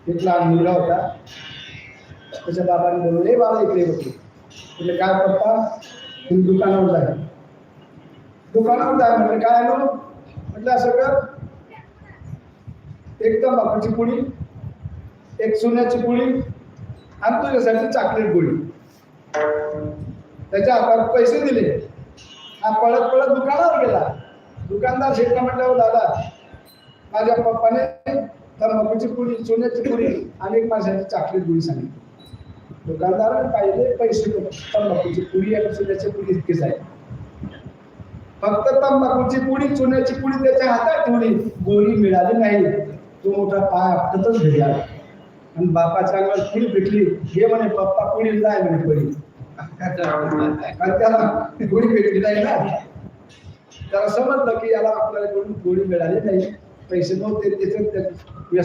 एक लहान मुलगा होता. त्याच्या बाबाने बोललो, ए बाबा इकडे होते. म्हणजे काय पप्पा, तुम्ही दुकानावर जाय. दुकानावर जाय म्हटलं, काय आलो म्हटलं, असं कर, एक तंबाखूची पुडी, एक सोन्याची पुडी आणि तुझ्यासाठी चॉकलेट गोळी. त्याच्या हातात पैसे दिले. हा पळत पळत दुकानावर गेला. दुकानदार शेतला म्हटल्यावर, दादा माझ्या पप्पाने तंबाखूची पुडी, सोन्याची पुडी आणि एक माझ्यासाठी चॉकलेट गोळी सांगितली. दुकानदाराने पाहिले पैसे, तंबाखूची पुडी आणि सोन्याची पुडी इतकेच आहे. फक्त तंबाखूची पुडी, सोन्याची पुडी त्याच्या हातात ठेवली, गोळी मिळाली नाही. तो मोठा पाय आपटतच घरी आला आणि बापाच्या अंगावर पुडी भेटली. हे म्हणे, पप्पा पुडी नाही म्हणे पुडी. कारण त्याला गोळी भेटली नाही ना. त्याला समजलं की याला आपल्याला गोळी मिळाली नाही, पैसे नव्हते, त्याच्यात